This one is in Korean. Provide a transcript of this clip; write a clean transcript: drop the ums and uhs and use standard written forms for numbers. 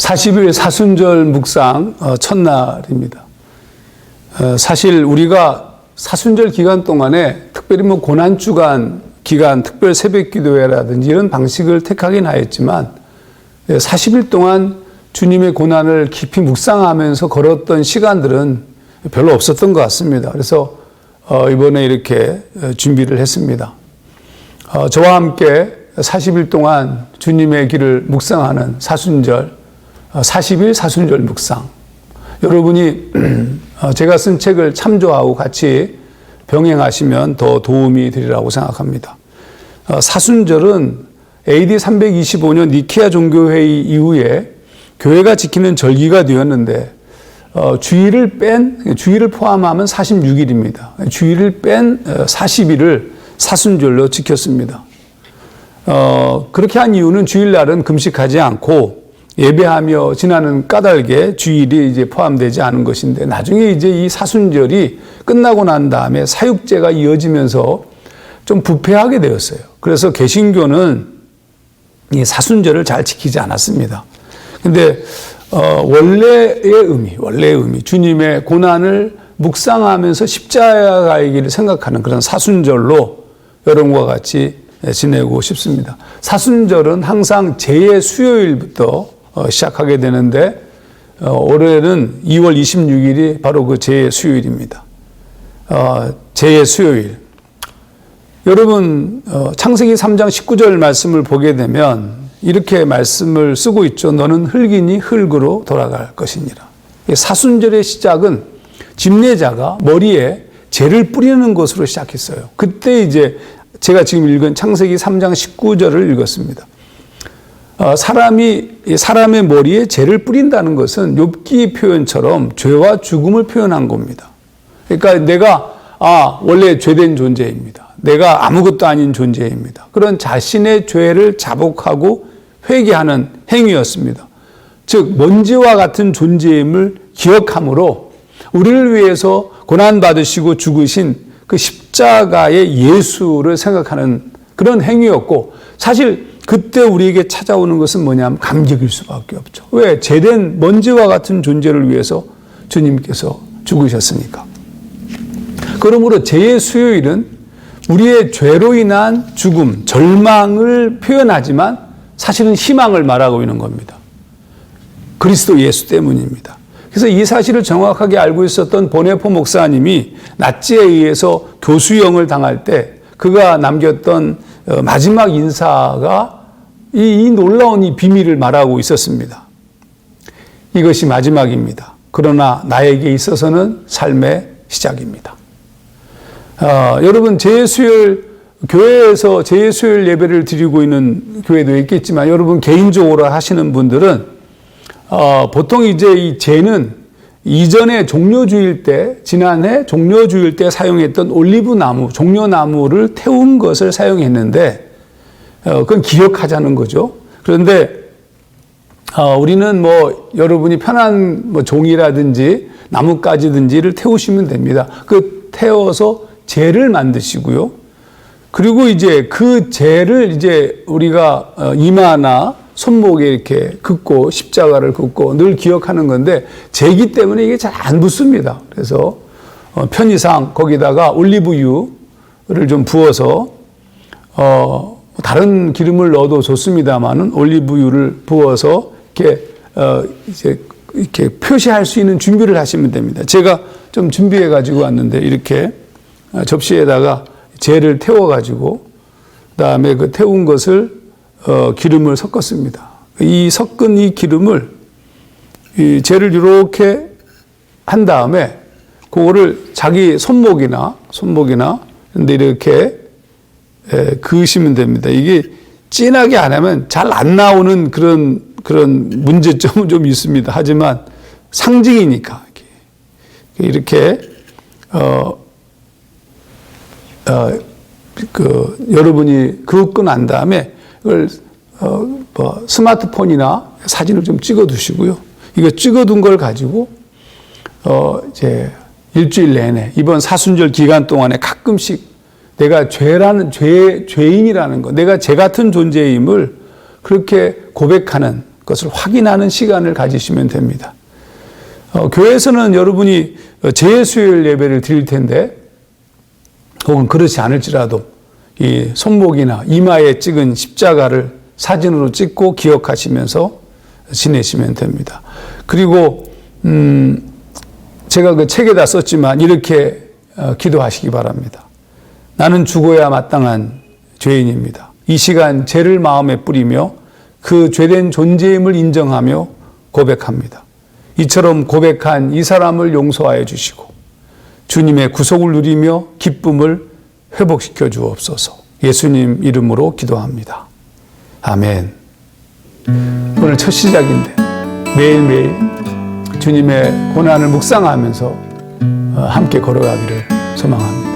40일 사순절 묵상 첫날입니다. 사실 우리가 사순절 기간 동안에 특별히 고난주간 기간, 특별 새벽기도회라든지 이런 방식을 택하긴 하였지만 40일 동안 주님의 고난을 깊이 묵상하면서 걸었던 시간들은 별로 없었던 것 같습니다. 그래서 이번에 이렇게 준비를 했습니다. 저와 함께 40일 동안 주님의 길을 묵상하는 사순절, 40일 사순절 묵상. 여러분이 제가 쓴 책을 참조하고 같이 병행하시면 더 도움이 되리라고 생각합니다. 사순절은 AD 325년 니케아 종교회의 이후에 교회가 지키는 절기가 되었는데 주일을 포함하면 46일입니다. 주일을 뺀 40일을 사순절로 지켰습니다. 그렇게 한 이유는 주일날은 금식하지 않고 예배하며 지나는 까닭에 주일이 이제 포함되지 않은 것인데, 나중에 이제 이 사순절이 끝나고 난 다음에 사육제가 이어지면서 좀 부패하게 되었어요. 그래서 개신교는 이 사순절을 잘 지키지 않았습니다. 근데 원래의 의미, 주님의 고난을 묵상하면서 십자가의 길을 생각하는 그런 사순절로 여러분과 같이 지내고 싶습니다. 사순절은 항상 제의 수요일부터 시작하게 되는데 올해는 2월 26일이 바로 그 제의 수요일입니다. 제의 수요일. 여러분 창세기 3장 19절 말씀을 보게 되면 이렇게 말씀을 쓰고 있죠. 너는 흙이니 흙으로 돌아갈 것이니라. 사순절의 시작은 집례자가 머리에 재를 뿌리는 것으로 시작했어요. 그때 이제 제가 지금 읽은 창세기 3장 19절을 읽었습니다. 사람의 머리에 재를 뿌린다는 것은 욥기 표현처럼 죄와 죽음을 표현한 겁니다. 그러니까 내가 원래 죄된 존재입니다. 내가 아무것도 아닌 존재입니다. 그런 자신의 죄를 자복하고 회개하는 행위였습니다. 즉 먼지와 같은 존재임을 기억함으로 우리를 위해서 고난받으시고 죽으신 그 십자가의 예수를 생각하는 그런 행위였고, 사실 그때 우리에게 찾아오는 것은 뭐냐면 감격일 수밖에 없죠. 왜? 죄된 먼지와 같은 존재를 위해서 주님께서 죽으셨으니까. 그러므로 제의 수요일은 우리의 죄로 인한 죽음, 절망을 표현하지만 사실은 희망을 말하고 있는 겁니다. 그리스도 예수 때문입니다. 그래서 이 사실을 정확하게 알고 있었던 보네포 목사님이 나치에 의해서 교수형을 당할 때 그가 남겼던 마지막 인사가 이 놀라운 이 비밀을 말하고 있었습니다. 이것이 마지막입니다. 그러나 나에게 있어서는 삶의 시작입니다. 여러분 제수요일 교회에서 제수요일 예배를 드리고 있는 교회도 있겠지만 여러분 개인적으로 하시는 분들은 보통 이제 이 제는 이전에 지난해 종려주일 때 사용했던 올리브 나무, 종려나무를 태운 것을 사용했는데 그건 기억하자는 거죠. 그런데 우리는 여러분이 편한 종이라든지 나뭇가지든지를 태우시면 됩니다. 그 태워서 재를 만드시고요. 그리고 이제 그 재를 이제 우리가 이마나 손목에 이렇게 긋고 십자가를 긋고 늘 기억하는 건데 재기 때문에 이게 잘 안 붙습니다. 그래서 편의상 거기다가 올리브유를 좀 부어서 다른 기름을 넣어도 좋습니다만은 올리브유를 부어서 이렇게 표시할 수 있는 준비를 하시면 됩니다. 제가 좀 준비해 가지고 왔는데 이렇게 접시에다가 재를 태워 가지고 그다음에 그 태운 것을 기름을 섞었습니다. 이 섞은 이 기름을 이 재를 이렇게 한 다음에 그거를 자기 손목이나 근데 이렇게 그으시면 됩니다. 이게 진하게 안 하면 잘 안 나오는 그런 문제점은 좀 있습니다. 하지만 상징이니까 이렇게 여러분이 그윽고 난 다음에 이걸 스마트폰이나 사진을 좀 찍어 두시고요. 이거 찍어 둔 걸 가지고 이제 일주일 내내 이번 사순절 기간 동안에 가끔씩 내가 죄인이라는 것, 내가 죄 같은 존재임을 그렇게 고백하는 것을 확인하는 시간을 가지시면 됩니다. 교회에서는 여러분이 재수요일 예배를 드릴 텐데, 혹은 그렇지 않을지라도 이 손목이나 이마에 찍은 십자가를 사진으로 찍고 기억하시면서 지내시면 됩니다. 그리고 제가 그 책에다 썼지만 이렇게 기도하시기 바랍니다. 나는 죽어야 마땅한 죄인입니다. 이 시간 죄를 마음에 뿌리며 그 죄된 존재임을 인정하며 고백합니다. 이처럼 고백한 이 사람을 용서하여 주시고 주님의 구속을 누리며 기쁨을 회복시켜 주옵소서. 예수님 이름으로 기도합니다. 아멘. 오늘 첫 시작인데 매일매일 주님의 고난을 묵상하면서 함께 걸어가기를 소망합니다.